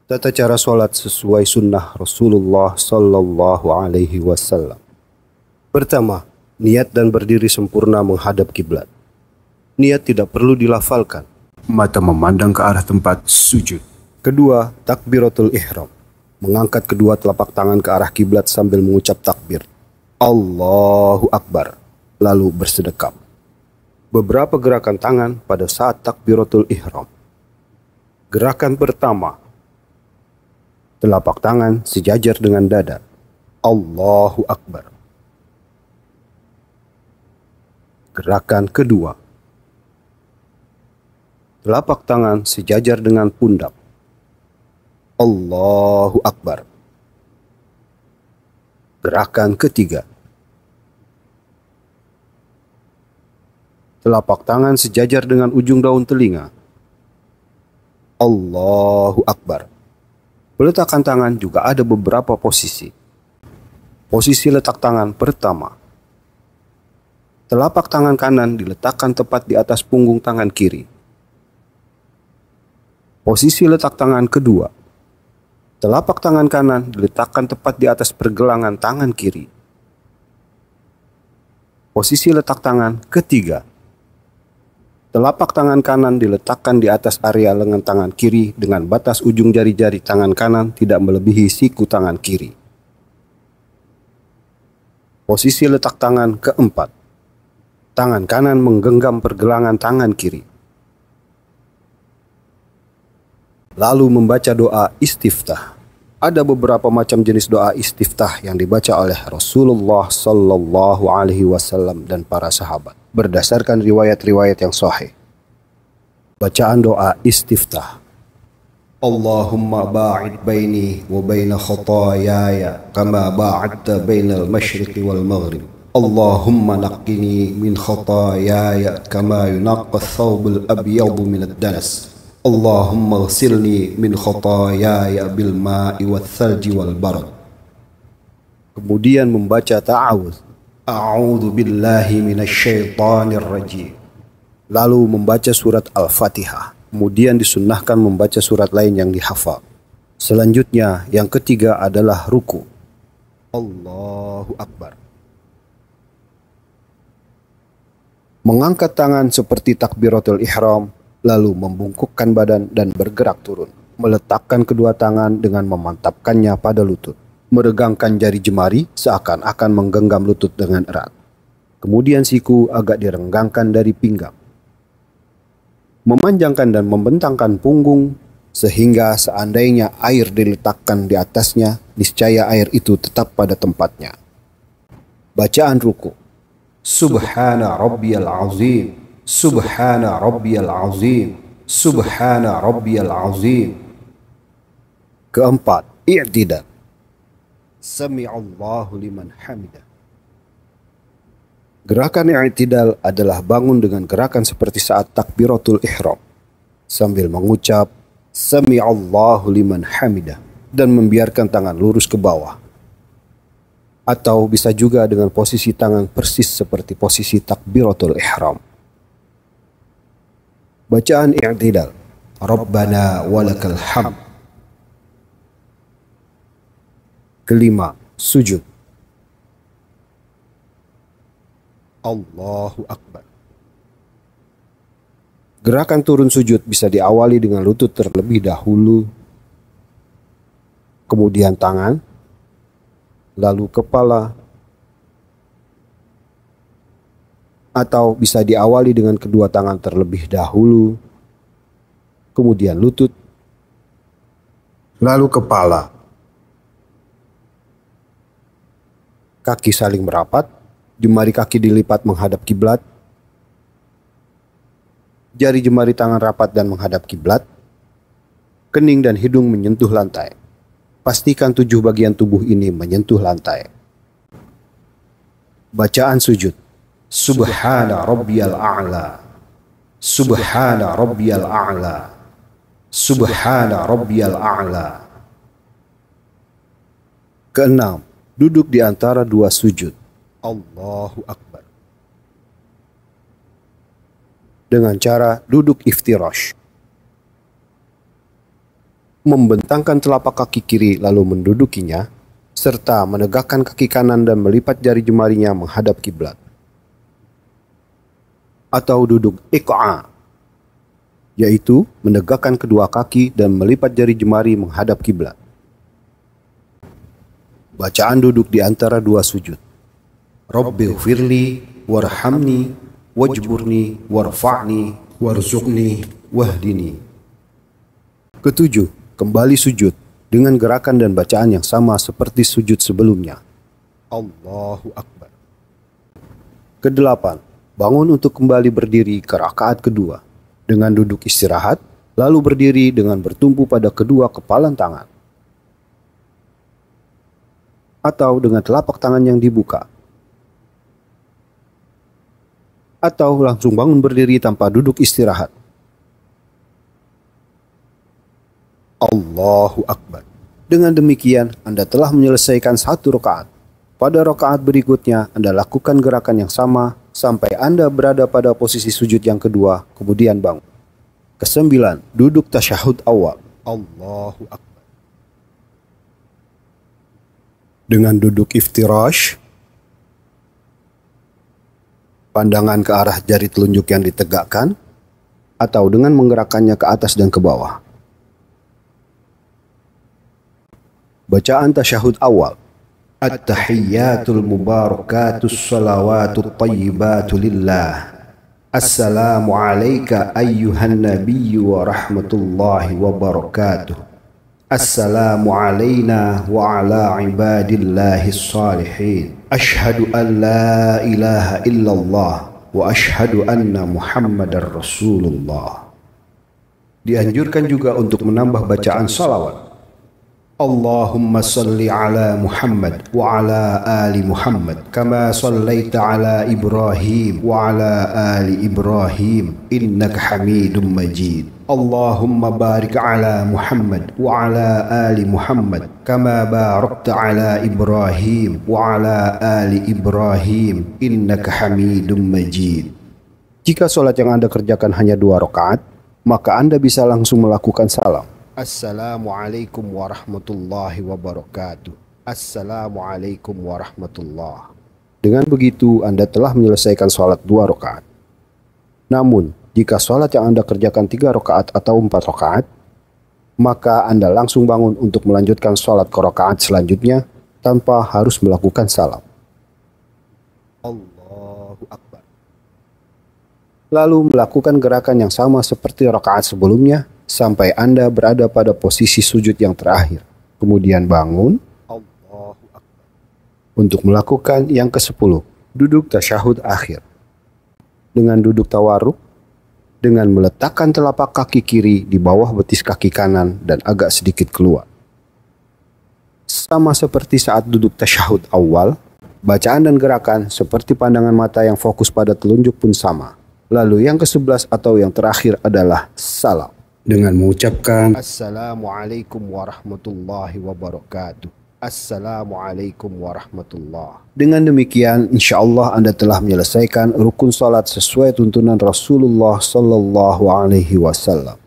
Tata cara sholat sesuai sunnah Rasulullah Sallallahu Alaihi Wasallam. Pertama, niat dan berdiri sempurna menghadap kiblat. Niat tidak perlu dilafalkan. Mata memandang ke arah tempat sujud. Kedua, takbiratul ihram. Mengangkat kedua telapak tangan ke arah kiblat sambil mengucap takbir. Allahu Akbar. Lalu bersedekap. Beberapa gerakan tangan pada saat takbiratul ihram. Gerakan pertama, telapak tangan sejajar dengan dada. Allahu Akbar. Gerakan kedua, telapak tangan sejajar dengan pundak. Allahu Akbar. Gerakan ketiga, telapak tangan sejajar dengan ujung daun telinga. Allahu Akbar. Peletakan tangan juga ada beberapa posisi. Posisi letak tangan pertama, telapak tangan kanan diletakkan tepat di atas punggung tangan kiri. Posisi letak tangan kedua, telapak tangan kanan diletakkan tepat di atas pergelangan tangan kiri. Posisi letak tangan ketiga, telapak tangan kanan diletakkan di atas area lengan tangan kiri dengan batas ujung jari-jari tangan kanan tidak melebihi siku tangan kiri. Posisi letak tangan keempat, tangan kanan menggenggam pergelangan tangan kiri. Lalu membaca doa istiftah. Ada beberapa macam jenis doa istiftah yang dibaca oleh Rasulullah Sallallahu Alaihi Wasallam dan para sahabat berdasarkan riwayat-riwayat yang sahih. Bacaan doa istiftah. Allahumma ba'id baini wa baina khataayaya kama ba'adta bainal masyriqi wal maghrib. Allahumma naqqini min khataayaya kama yunaqqa ath-thawbul abyadu min ad-danas. Allahumma ghsilni min khataayaya bil ma'i wath thalji wal barad. Kemudian membaca ta'awudz. A'udzu billahi minasyaitonir rajim. Lalu membaca surat Al-Fatihah. Kemudian disunnahkan membaca surat lain yang dihafal. Selanjutnya yang ketiga adalah ruku. Allahu Akbar. Mengangkat tangan seperti takbiratul ihram, lalu membungkukkan badan dan bergerak turun. Meletakkan kedua tangan dengan memantapkannya pada lutut. Meregangkan jari jemari seakan-akan menggenggam lutut dengan erat. Kemudian siku agak direnggangkan dari pinggang. Memanjangkan dan membentangkan punggung sehingga seandainya air diletakkan di atasnya, niscaya air itu tetap pada tempatnya. Bacaan ruku. Subhana rabbiyal azim. Subhana rabbiyal azim. Subhana rabbiyal azim. Keempat, i'tidal. Sami'allahu liman hamidah. Gerakan i'tidal adalah bangun dengan gerakan seperti saat takbiratul ihram sambil mengucap Sami'allahu liman hamidah dan membiarkan tangan lurus ke bawah. Atau bisa juga dengan posisi tangan persis seperti posisi takbiratul ihram. Bacaan i'tidal. Rabbana walakal hamd. Kelima, sujud. Allahu Akbar. Gerakan turun sujud bisa diawali dengan lutut terlebih dahulu, kemudian tangan, lalu kepala, atau bisa diawali dengan kedua tangan terlebih dahulu, kemudian lutut, lalu kepala. Kaki saling merapat, jemari kaki dilipat menghadap kiblat, jari jemari tangan rapat dan menghadap kiblat, kening dan hidung menyentuh lantai. Pastikan 7 bagian tubuh ini menyentuh lantai. Bacaan sujud. Subhana rabbiyal a'la. Subhana rabbiyal a'la. Subhana rabbiyal a'la. Keenam, duduk di antara dua sujud. Allahu Akbar. Dengan cara duduk iftirash. membentangkan telapak kaki kiri lalu mendudukinya, serta menegakkan kaki kanan dan melipat jari jemarinya menghadap kiblat. Atau duduk iq'a, yaitu menegakkan kedua kaki dan melipat jari jemari menghadap kiblat. Bacaan duduk di antara dua sujud. Rabbighfirli warhamni wajburni warfa'ni warzuqni wahdini. Ketujuh, kembali sujud dengan gerakan dan bacaan yang sama seperti sujud sebelumnya. Allahu Akbar. Kedelapan, bangun untuk kembali berdiri ke rakaat kedua dengan duduk istirahat, lalu berdiri dengan bertumpu pada kedua kepalan tangan. Atau dengan telapak tangan yang dibuka. Atau langsung bangun berdiri tanpa duduk istirahat. Allahu Akbar. Dengan demikian, Anda telah menyelesaikan satu rakaat. Pada rakaat berikutnya, Anda lakukan gerakan yang sama sampai Anda berada pada posisi sujud yang kedua, kemudian bangun. Kesembilan, duduk tasyahud awal. Allahu Akbar. Dengan duduk iftirash, pandangan ke arah jari telunjuk yang ditegakkan, atau dengan menggerakkannya ke atas dan ke bawah. Bacaan tasyahud awal. At-tahiyyatul mubarakatus salawatut tayyibatu lillah. Assalamu alayka ayyuhan nabiyyu wa rahmatullahi wa barakatuh. Assalamu alayna wa ala ibadillahi salihin. Ashhadu an la ilaha illallah wa ashhadu anna Muhammadar Rasulullah. Dianjurkan juga untuk menambah bacaan salawat. Allahumma salli ala Muhammad wa ala ali Muhammad kama sallaita ala Ibrahim wa ala ali Ibrahim innaka Hamidum Majid. Allahumma barik ala Muhammad wa ala ali Muhammad kama barakta ala Ibrahim wa ala ali Ibrahim innaka Hamidum Majid. Jika sholat yang Anda kerjakan hanya 2 rakaat, maka Anda bisa langsung melakukan salam. Assalamualaikum warahmatullahi wabarakatuh. Assalamualaikum warahmatullah. Dengan begitu, Anda telah menyelesaikan sholat 2 rakaat. Namun, jika sholat yang Anda kerjakan 3 rakaat atau 4 rakaat, maka Anda langsung bangun untuk melanjutkan sholat ke rakaat selanjutnya tanpa harus melakukan salam. Allahu Akbar. Lalu melakukan gerakan yang sama seperti rakaat sebelumnya, sampai Anda berada pada posisi sujud yang terakhir. Kemudian bangun. Allahu Akbar. Untuk melakukan yang ke-10, duduk tasyahud akhir. Dengan duduk tawarruk, dengan meletakkan telapak kaki kiri di bawah betis kaki kanan dan agak sedikit keluar. Sama seperti saat duduk tasyahud awal, bacaan dan gerakan seperti pandangan mata yang fokus pada telunjuk pun sama. Lalu yang ke-11 atau yang terakhir adalah salam. Dengan mengucapkan Assalamualaikum warahmatullahi wabarakatuh. Assalamualaikum warahmatullah. Dengan demikian, insya Allah Anda telah menyelesaikan rukun salat sesuai tuntunan Rasulullah Sallallahu Alaihi Wasallam.